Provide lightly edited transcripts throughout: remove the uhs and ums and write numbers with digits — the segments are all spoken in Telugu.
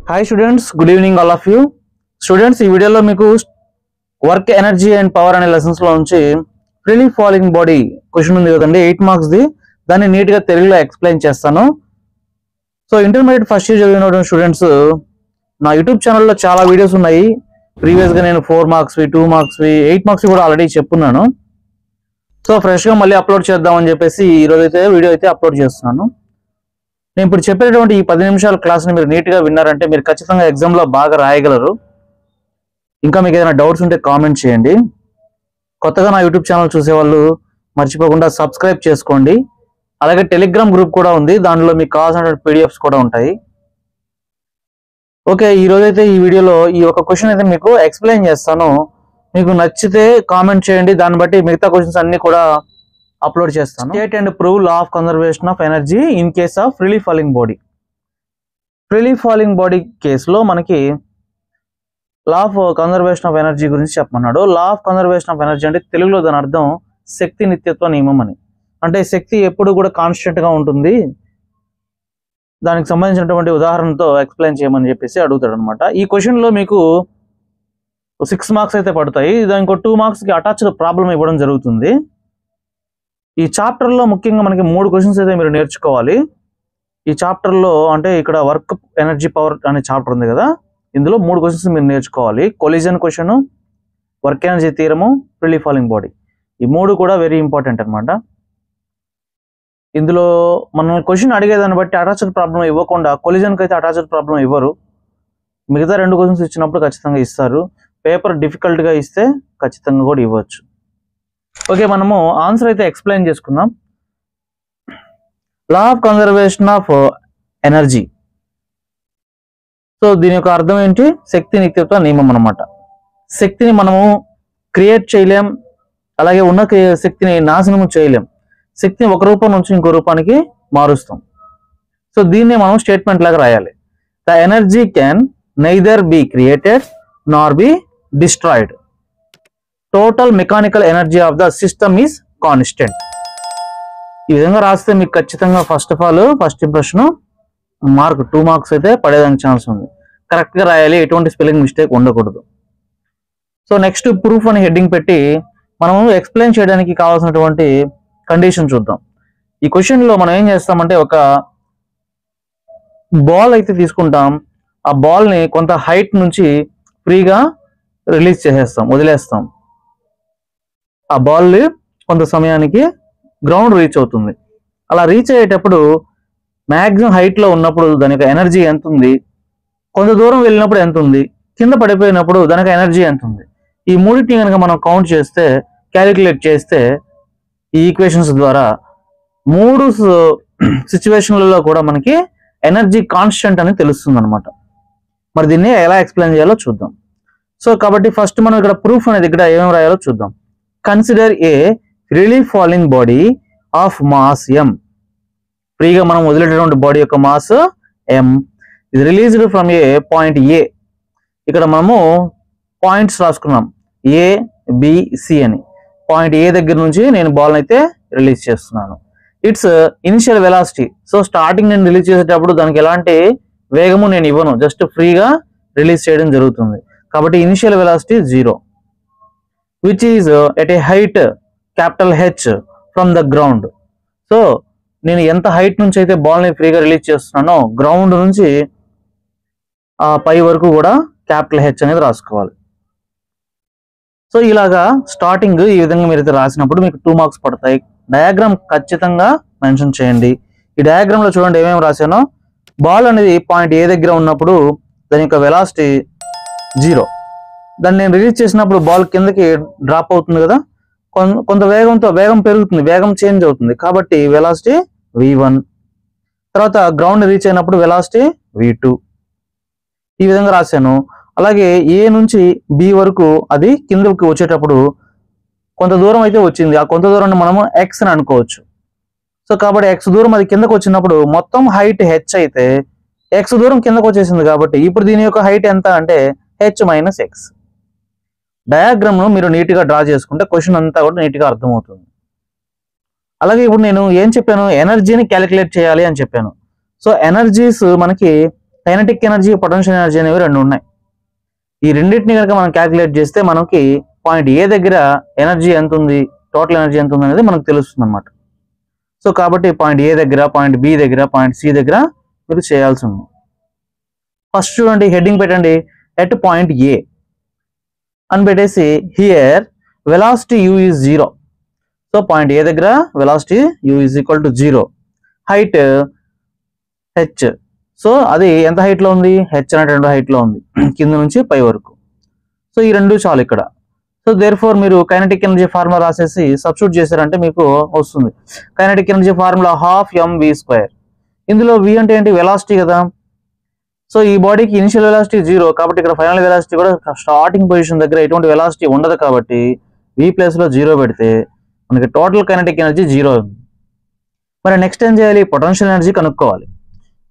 Hi students, good evening all of you. Students, ఈ వీడియోలో మీకు వర్క్ ఎనర్జీ అండ్ పవర్ అనే లెసన్స్ లో నుంచి ఫ్రీలీ ఫాలింగ్ బాడీ క్వశ్చన్ ఉంది కదండి, 8 మార్క్స్ ది. దాన్ని నీట్ గా తెలుగులో ఎక్స్ప్లెయిన్ చేస్తాను. సో ఇంటర్మీడియట్ ఫస్ట్ ఇయర్ చదివిన స్టూడెంట్స్ నా యూట్యూబ్ ఛానల్లో చాలా వీడియోస్ ఉన్నాయి. ప్రీవియస్ గా నేను 4 మార్క్స్ 2 మార్క్స్ 8 మార్క్స్ కూడా ఆల్రెడీ చెప్పున్నాను. సో ఫ్రెష్ గా మళ్ళీ అప్లోడ్ చేద్దామని చెప్పేసి ఈ రోజు అయితే వీడియో అయితే అప్లోడ్ చేస్తున్నాను. నేను ఇప్పుడు చెప్పేటువంటి ఈ 10 నిమిషాల క్లాస్ని మీరు నీట్గా విన్నారంటే మీరు ఖచ్చితంగా ఎగ్జామ్లో బాగా రాయగలరు. ఇంకా మీకు ఏదైనా డౌట్స్ ఉంటే కామెంట్ చేయండి. కొత్తగా నా యూట్యూబ్ ఛానల్ చూసేవాళ్ళు మర్చిపోకుండా సబ్స్క్రైబ్ చేసుకోండి. అలాగే టెలిగ్రామ్ గ్రూప్ కూడా ఉంది, దానిలో మీకు కావాల్సిన పీడిఎఫ్స్ కూడా ఉంటాయి. ఓకే, ఈ రోజైతే ఈ వీడియోలో ఈ ఒక క్వశ్చన్ అయితే మీకు ఎక్స్ప్లెయిన్ చేస్తాను. మీకు నచ్చితే కామెంట్ చేయండి, దాన్ని బట్టి మిగతా క్వశ్చన్స్ అన్ని కూడా అప్లోడ్ చేస్తాను. State and prove law of conservation of energy in case of freely falling body. Freely falling body కేసులో మనకి law of conservation of energy గురించి చెప్పమన్నాడు. Law of conservation of energy అంటే తెలుగులో దాని అర్థం శక్తి నిత్యత్వ నియమం అని. అంటే శక్తి ఎప్పుడు కూడా కాన్స్టెంట్ గా ఉంటుంది, దానికి సంబంధించినటువంటి ఉదాహరణతో ఎక్స్ప్లెయిన్ చేయమని చెప్పేసి అడుగుతాడు అనమాట. ఈ క్వశ్చన్ లో మీకు 6 మార్క్స్ అయితే పడతాయి. ఇంకో 2 మార్క్స్ కి అటాచ్డ్ ప్రాబ్లం ఇవ్వడం జరుగుతుంది. ఈ చాప్టర్ లో ముఖ్యంగా మనకి 3 క్వశ్చన్స్ అయితే మీరు నేర్చుకోవాలి. ఈ చాప్టర్ లో అంటే ఇక్కడ వర్క్ ఎనర్జీ పవర్ అనే చాప్టర్ ఉంది కదా, ఇందులో 3 క్వశ్చన్స్ మీరు నేర్చుకోవాలి. Collision question, work energy theorem, freely falling body. ఈ 3 కూడా వెరీ ఇంపార్టెంట్ అనమాట. ఇందులో మనం క్వశ్చన్ అడిగేదాన్ని బట్టి అటాచ్డ్ ప్రాబ్లం ఇవ్వకుండా కొలిజన్కి అయితే అటాచ్డ్ ప్రాబ్లం ఇవ్వరు. మిగతా 2 క్వశ్చన్స్ ఇచ్చినప్పుడు ఖచ్చితంగా ఇస్తారు. పేపర్ డిఫికల్ట్ గా ఇస్తే ఖచ్చితంగా కూడా ఇవ్వచ్చు. ఓకే, మనము ఆన్సర్ అయితే ఎక్స్ప్లెయిన్ చేసుకుందాం. Law of conservation of energy. So దీని యొక్క అర్థం ఏంటి? శక్తి నిత్యత్వ నియమం అనమాట. శక్తిని మనము క్రియేట్ చేయలేం, అలాగే ఉన్న శక్తిని నాశనం చేయలేం. శక్తిని ఒక రూపం నుంచి ఇంకో రూపానికి మారుస్తాం. సో దీన్నే మనం స్టేట్మెంట్ లాగా రాయాలి. The energy can neither be created Nar be destroyed. Total mechanical energy of the system is constant. ఈ విధంగా రాస్తే మీకు ఖచ్చితంగా ఫస్ట్ ఇంప్రెషన్ మార్క్ 2 మార్క్స్ అయితే పడేదానికి ఛాన్స్ ఉంది. కరెక్ట్ గా రాయాలి, ఎటువంటి స్పెల్లింగ్ మిస్టేక్ ఉండకూడదు. సో నెక్స్ట్ ప్రూఫ్ అని హెడ్డింగ్ పెట్టి మనము ఎక్స్ప్లెయిన్ చేయడానికి కావాల్సినటువంటి కండిషన్ చూద్దాం. ఈ క్వశ్చన్ లో మనం ఏం చేస్తామంటే ఒక బాల్ అయితే తీసుకుంటాం. ఆ బాల్ ని కొంత హైట్ నుంచి ఫ్రీగా రిలీజ్ చేసేస్తాం, వదిలేస్తాం. ఆ బాల్ కొంత సమయానికి గ్రౌండ్ రీచ్ అవుతుంది. అలా రీచ్ అయ్యేటప్పుడు మ్యాక్సిమం హైట్ లో ఉన్నప్పుడు దాని యొక్క ఎనర్జీ ఎంత ఉంది, కొంత దూరం వెళ్ళినప్పుడు ఎంత ఉంది, కింద పడిపోయినప్పుడు దాని యొక్క ఎనర్జీ ఎంత ఉంది. ఈ మూడింటిని కనుక మనం కౌంట్ చేస్తే, క్యాలిక్యులేట్ చేస్తే ఈ ఈక్వేషన్స్ ద్వారా 3 సిచ్యువేషన్లలో కూడా మనకి ఎనర్జీ కాన్స్టెంట్ అని తెలుస్తుంది అనమాట. మరి దీన్ని ఎలా ఎక్స్ప్లెయిన్ చేయాలో చూద్దాం. సో కాబట్టి ఫస్ట్ మనం ఇక్కడ ప్రూఫ్ అనేది ఇక్కడ ఏమేమి రాయాలో చూద్దాం. Consider A freely falling body of mass m. ఫ్రీగా మనం వదిలేటటువంటి బాడీ యొక్క మాస్ m ఇది రిలీజ్డ్ ఫ్రమ్ ఏ పాయింట్ ఏ. ఇక్కడ మనము పాయింట్స్ రాసుకున్నాం, ఏ బి సి అని. పాయింట్ ఏ దగ్గర నుంచి నేను బాల్ అయితే రిలీజ్ చేస్తున్నాను. It's initial velocity. So starting నేను రిలీజ్ చేసేటప్పుడు దానికి ఎలాంటి వేగము నేను ఇవ్వను, జస్ట్ ఫ్రీగా రిలీజ్ చేయడం జరుగుతుంది. కాబట్టి initial velocity 0, which is at a height capital H from the ground. So నేను ఎంత హైట్ నుంచి అయితే బాల్ ని ఫ్రీగా రిలీజ్ చేస్తున్నానో గ్రౌండ్ నుంచి ఆ పై వరకు కూడా క్యాపిటల్ H అనేది రాసుకోవాలి. సో ఇలాగా స్టార్టింగ్ ఈ విధంగా మీరు అయితే రాసినప్పుడు మీకు 2 మార్క్స్ పడతాయి. డయాగ్రామ్ ఖచ్చితంగా మెన్షన్ చేయండి. ఈ డయాగ్రామ్ లో చూడండి ఏమేమి రాశానో. బాల్ అనేది పాయింట్ ఏ దగ్గర ఉన్నప్పుడు దాని యొక్క వెలాసిటీ 0. దాన్ని నేను రిలీజ్ చేసినప్పుడు బాల్ కిందకి డ్రాప్ అవుతుంది కదా, కొంత వేగం పెరుగుతుంది, వేగం చేంజ్ అవుతుంది. కాబట్టి వెలాసిటీ v1. తర్వాత గ్రౌండ్ రీచ్ అయినప్పుడు వెలాసిటీ v2. ఈ విధంగా రాశాను. అలాగే ఏ నుంచి బి వరకు అది కిందకి వచ్చేటప్పుడు కొంత దూరం అయితే వచ్చింది. ఆ కొంత దూరాన్ని మనము x అని అనుకోవచ్చు. సో కాబట్టి x దూరం అది కిందకు వచ్చినప్పుడు మొత్తం హైట్ h అయితే x దూరం కిందకు వచ్చేసింది. కాబట్టి ఇప్పుడు దీని యొక్క హైట్ ఎంత అంటే h మైనస్ x. డయాగ్రామ్ ను మీరు నీట్ గా డ్రా చేసుకుంటే క్వశ్చన్ అంతా కూడా నీట్ గా అర్థమవుతుంది. అలాగే ఇప్పుడు నేను ఏం చెప్పాను, ఎనర్జీని క్యాలిక్యులేట్ చేయాలి అని చెప్పాను. సో ఎనర్జీస్ మనకి కైనెటిక్ ఎనర్జీ, పొటెన్షియల్ ఎనర్జీ అనేవి రెండు ఉన్నాయి. ఈ రెండింటిని కనుక మనం క్యాలిక్యులేట్ చేస్తే మనకి పాయింట్ ఏ దగ్గర ఎనర్జీ ఎంత ఉంది, టోటల్ ఎనర్జీ ఎంత ఉంది అనేది మనకు తెలుస్తుంది అన్నమాట. సో కాబట్టి పాయింట్ ఏ దగ్గర, పాయింట్ బి దగ్గర, పాయింట్ సి దగ్గర మీరు చేయాల్సి ఉంది. ఫస్ట్ చూడండి, హెడ్డింగ్ పెట్టండి ఎట్ పాయింట్ ఏ అని పెట్టేసి here velocity u is 0. So point A దగ్గర velocity u is equal to 0, height h. So అది ఎంత హైట్ లో ఉంది, h అనేటువంటి హైట్ లో ఉంది కింద నుంచి పై వరకు. సో ఈ రెండు చాలు ఇక్కడ. సో దేర్ ఫోర్ మీరు కైనెటిక్ ఎనర్జీ ఫార్ములా రాసేసి సబ్స్టిట్యూట్ చేశారంటే మీకు వస్తుంది. Kinetic energy formula 12mv². ఇందులో v అంటే ఏంటి, వెలాసిటీ కదా. సో ఈ బాడీకి ఇనిషియల్ వెలాసిటీ 0, కాబట్టి ఇక్కడ ఫైనల్ వెలాసిటీ కూడా స్టార్టింగ్ పొజిషన్ దగ్గర ఎటువంటి వెలాసిటీ ఉండదు, కాబట్టి v ప్లేస్ లో 0 పెడితే మనకి టోటల్ కైనెటిక్ ఎనర్జీ 0 ఉంది. మరి నెక్స్ట్ ఏం చేయాలి, పొటెన్షియల్ ఎనర్జీ కనుక్కోవాలి.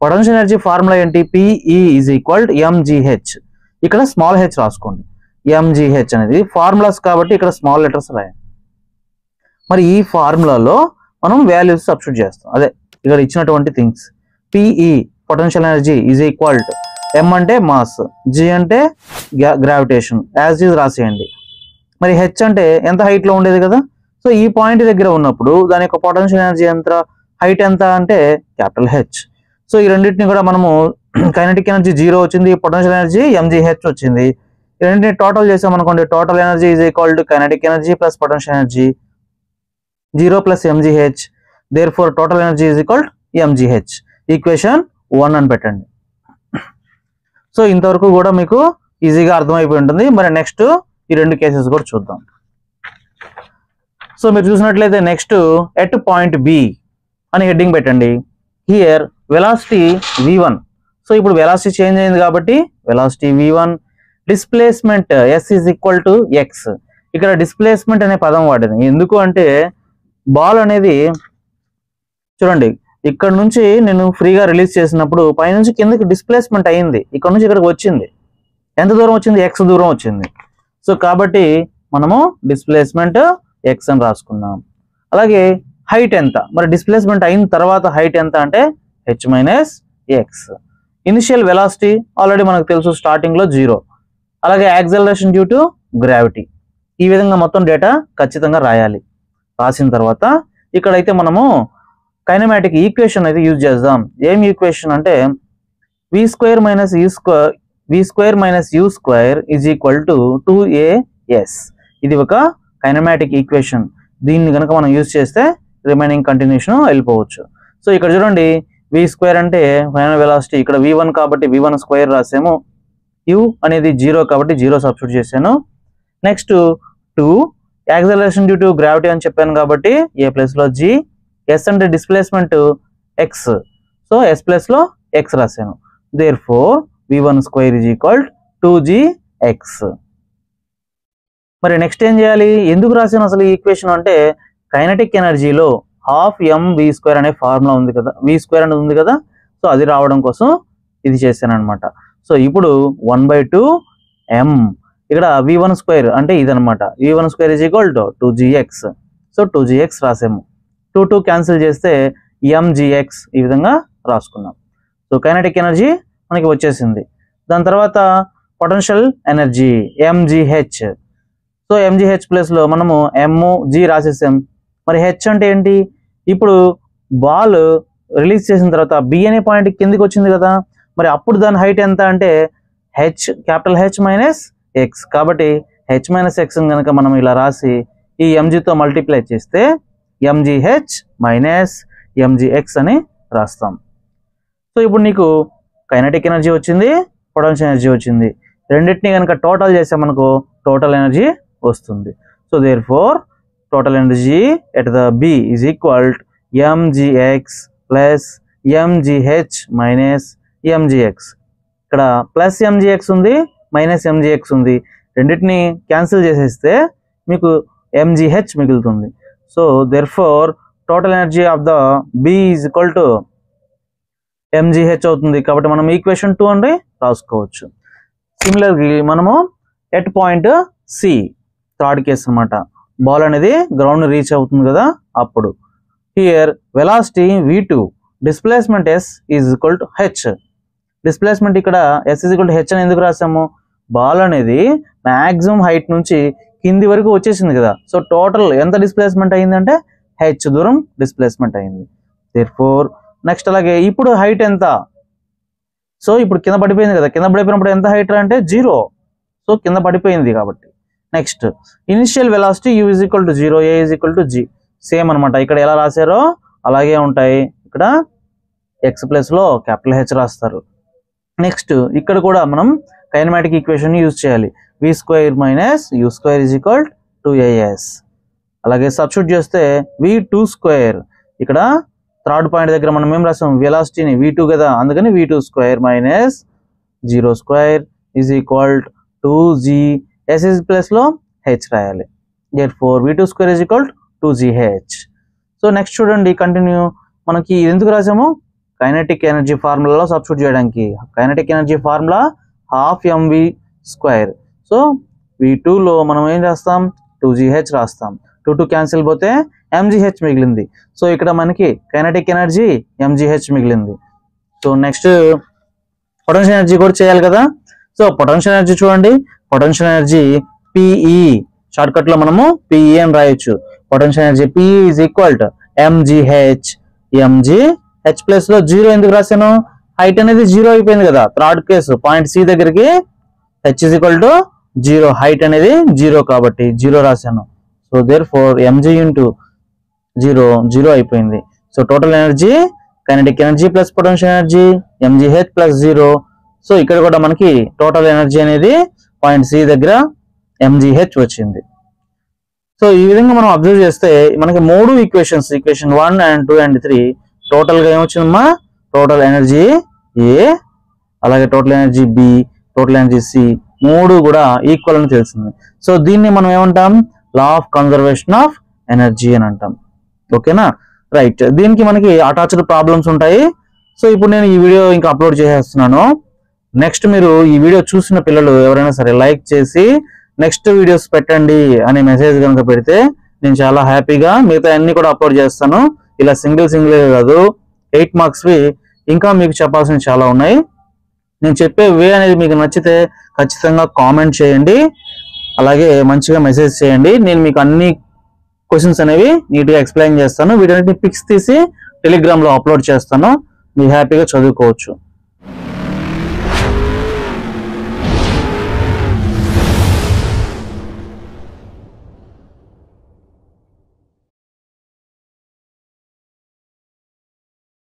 పొటెన్షియల్ ఎనర్జీ ఫార్ములా ఏంటి, PE = mgh. ఇక్కడ స్మాల్ h రాసుకోండి, mgh అనేది ఫార్ములాస్ కాబట్టి ఇక్కడ స్మాల్ లెటర్స్ రాయండి. మరి ఈ ఫార్ములాలో మనం వాల్యూస్ సబ్స్టిట్యూట్ చేస్తాం. అదే ఇక్కడ ఇచ్చినటువంటి things. PE potential energy = m అంటే మాస్, g అంటే గ్రావిటేషన్, యాజ్ ఈజ్ రాసేయండి. మరి h అంటే ఎంత హైట్ లో ఉండేది కదా. సో ఈ పాయింట్ దగ్గర ఉన్నప్పుడు దాని యొక్క పొటెన్షియల్ ఎనర్జీ ఎంత, హైట్ ఎంత అంటే క్యాపిటల్ H. సో ఈ రెండింటిని కూడా మనము కైనెటిక్ ఎనర్జీ 0 వచ్చింది, పొటెన్షియల్ ఎనర్జీ mgh వచ్చింది. ఈ రెండింటిని టోటల్ చేసాం అనుకోండి, total energy = kinetic energy plus potential energy 0 + mgh. Therefore total energy mgh. Equation 1 అని పెట్టండి. సో ఇంతవరకు కూడా మీకు ఈజీగా అర్థమైపోయి ఉంటుంది. మరి నెక్స్ట్ ఈ రెండు కేసెస్ కూడా చూద్దాం. సో మీరు చూసినట్లయితే నెక్స్ట్ ఎట్ పాయింట్ బి అని హెడ్డింగ్ పెట్టండి. Here velocity v1. సో ఇప్పుడు వెలాసిటీ చేంజ్ అయింది కాబట్టి velocity v1, displacement s = x. ఇక్కడ డిస్ప్లేస్మెంట్ అనే పదం వాడింది. ఎందుకు అంటే బాల్ అనేది చూడండి, ఇక్కడ నుంచి నేను ఫ్రీగా రిలీజ్ చేసినప్పుడు పైనుంచి కిందకి డిస్ప్లేస్మెంట్ అయింది, ఇక్కడ నుంచి ఇక్కడికి వచ్చింది. ఎంత దూరం వచ్చింది, x దూరం వచ్చింది. సో కాబట్టి మనము డిస్ప్లేస్మెంట్ x అని రాసుకున్నాం. అలాగే హైట్ ఎంత, మరి డిస్ప్లేస్మెంట్ అయిన తర్వాత హైట్ ఎంత అంటే h - x. Initial velocity already మనకు తెలుసు, స్టార్టింగ్ లో 0. అలాగే యాక్సలరేషన్ డ్యూ టు గ్రావిటీ. ఈ విధంగా మొత్తం డేటా ఖచ్చితంగా రాయాలి. రాసిన తర్వాత ఇక్కడైతే మనము కైనమాటిక్ ఈక్వేషన్ అయితే యూజ్ చేద్దాం. ఏం ఈక్వేషన్ అంటే v² - u² = 2as. ఇది ఒక కైనమాటిక్ ఈక్వేషన్. దీన్ని కనుక మనం యూజ్ చేస్తే రిమైనింగ్ కంటిన్యూషన్ వెళ్ళిపోవచ్చు. సో ఇక్కడ చూడండి, v² అంటే ఫైనల్ వెలాసిటీ, ఇక్కడ v1 కాబట్టి v1² రాసాము. u అనేది 0 కాబట్టి 0 సబ్స్టిట్యూట్ చేశాను. Next 2 acceleration due to gravity అని చెప్పాను కాబట్టి a ప్లేస్ లో g, s అంటే displacement x, so s place లో x రాశాను. Therefore v1² = 2gx. మరి నెక్స్ట్ ఏం చేయాలి, ఎందుకు రాశాను అసలు ఈ ఈక్వేషన్ అంటే కైనెటిక్ ఎనర్జీలో 12mv² అనే ఫార్ములా ఉంది కదా, v² అనేది ఉంది కదా. సో అది రావడం కోసం ఇది చేశాను అనమాట. సో ఇప్పుడు 1/2m, ఇక్కడ v1² అంటే ఇదనమాట, v1² = 2gx. So 2gx రాసాము. 2 cancel చేస్తే mgx ఈ విధంగా రాసుకున్నాం. సో కైనెటిక్ ఎనర్జీ మనకి వచ్చేసింది. దాని తర్వాత potential energy mgh. So mgh place లో మనము mg రాసేసాం. మరి h అంటే ఏంటి, ఇప్పుడు బాల్ రిలీజ్ చేసిన తర్వాత b అనే పాయింట్ కిందికి వచ్చింది కదా, మరి అప్పుడు దాని హైట్ ఎంత అంటే h, క్యాపిటల్ H - x. కాబట్టి h - x కనుక మనం ఇలా రాసి ఈ mgతో మల్టిప్లై చేస్తే mgh - mgx అని రాస్తాం. సో ఇప్పుడు నీకు కైనెటిక్ ఎనర్జీ వచ్చింది, పొటెన్షియల్ ఎనర్జీ వచ్చింది. రెండింటిని కనుక టోటల్ చేసామనుకో టోటల్ ఎనర్జీ వస్తుంది. So therefore total energy at the B = mgx plus mgh minus mgx. ఇక్కడ ప్లస్ mgx ఉంది, మైనస్ mgx ఉంది. రెండింటిని క్యాన్సిల్ చేసేస్తే మీకు mgh మిగులుతుంది. So therefore total energy of the B = mgh అవుతుంది. కాబట్టి మనం ఈక్వేషన్ 2 అని రాసుకోవచ్చు. సిమిలర్లీ మనము at point C, third case అనమాట, బాల్ అనేది గ్రౌండ్ రీచ్ అవుతుంది కదా అప్పుడు. Here velocity v2, displacement s = h. Displacement ఇక్కడ S = H అని ఎందుకు రాసాము? బాల్ అనేది మాక్సిమం హైట్ నుంచి కింది వరకు వచ్చేసింది కదా. సో టోటల్ ఎంత డిస్ప్లేస్మెంట్ అయిందంటే h దూరం డిస్ప్లేస్మెంట్ అయింది. దేర్ఫోర్ నెక్స్ట్ అలాగే ఇప్పుడు హైట్ ఎంత? సో ఇప్పుడు కింద పడిపోయింది కదా, కింద పడిపోయినప్పుడు ఎంత హైట్ అంటే 0. సో కింద పడిపోయింది కాబట్టి. Next initial velocity u = 0, a = g. Same అనమాట, ఇక్కడ ఎలా రాశారో అలాగే ఉంటాయి. ఇక్కడ x ప్లస్ లో H రాస్తారు. నెక్స్ట్ ఇక్కడ కూడా మనం కైనమాటిక్ ఈక్వేషన్ యూజ్ చేయాలి. v² - u² = 2as. అలాగే సబ్స్టిట్యూట్ చేస్తే v² ఇక్కడ థర్డ్ పాయింట్ దగ్గర మనం ఏం రాసాం? వెలాసిటీని v2 కదా, అందుకని v2² - 0² = 2g. s ప్లస్ లో h రాయాలి. therefore v2² = 2gh. So next చూడండి, కంటిన్యూ. మనకి ఇది ఎందుకు రాసాము? కైనెటిక్ ఎనర్జీ ఫార్ములాలో సబ్స్టిట్యూట్ చేయడానికి. Kinetic energy formula 12mv². So v2 లో మనం ఏం చేస్తాం? 2gh రాస్తాం. 2 క్యాన్సిల్ పోతే mgh మిగిలింది. సో ఇక్కడ మనకి కైనెటిక్ ఎనర్జీ mgh మిగిలింది. సో నెక్స్ట్ పొటెన్షియల్ ఎనర్జీ కూడా చేయాలి కదా. సో పొటెన్షియల్ ఎనర్జీ చూడండి, potential energy PE short cut లో మనము PE అని రాయొచ్చు. Potential energy PE = mgh. mgh plus లో 0 ఎందుకు రాశాను? హైట్ అనేది 0 అయిపోయింది కదా. థర్డ్ కేసు పాయింట్ C దగ్గరికి h = 0, హైట్ అనేది 0 కాబట్టి 0 రాశాను. సో therefore mg × 0 అయిపోయింది. So total energy kinetic energy plus potential energy mgh + 0. So ఇక్కడ కూడా మనకి టోటల్ ఎనర్జీ అనేది పాయింట్ C దగ్గర mgh వచ్చింది. సో ఈ విధంగా మనం అబ్జర్వ్ చేస్తే మనకి 3 equations, equation 1 and 2 and 3 total గా ఏమొచ్చిందమ్మా? టోటల్ ఎనర్జీ A, అలాగే total energy B, total energy C 3 కూడా ఈక్వల్ అని తెలిసింది. సో దీన్ని మనం ఏమంటాం? Law of conservation of energy అని అంటాం. ఓకేనా, రైట్. దీనికి మనకి అటాచ్డ్ ప్రాబ్లమ్స్ ఉంటాయి. సో ఇప్పుడు నేను ఈ వీడియో ఇంకా అప్లోడ్ చేసేస్తున్నాను. నెక్స్ట్ మీరు ఈ వీడియో చూసిన పిల్లలు ఎవరైనా సరే లైక్ చేసి నెక్స్ట్ వీడియోస్ పెట్టండి అనే మెసేజ్ కనుక పెడితే నేను చాలా హ్యాపీగా మిగతా అన్ని కూడా అప్లోడ్ చేస్తాను. ఇలా సింగిల్ కాదు, 8 మార్క్స్వి ఇంకా మీకు చెప్పాల్సినవి చాలా ఉన్నాయి. నేను చెప్పే వే అనేది మీకు నచ్చితే ఖచ్చితంగా కామెంట్ చేయండి, అలాగే మంచిగా మెసేజ్ చేయండి. నేను మీకు అన్ని క్వశ్చన్స్ అనేవి నీట్గా ఎక్స్ప్లెయిన్ చేస్తాను. వీటన్నిటిని పిక్స్ తీసి టెలిగ్రామ్లో అప్లోడ్ చేస్తాను. మీరు హ్యాపీగా చదువుకోవచ్చు.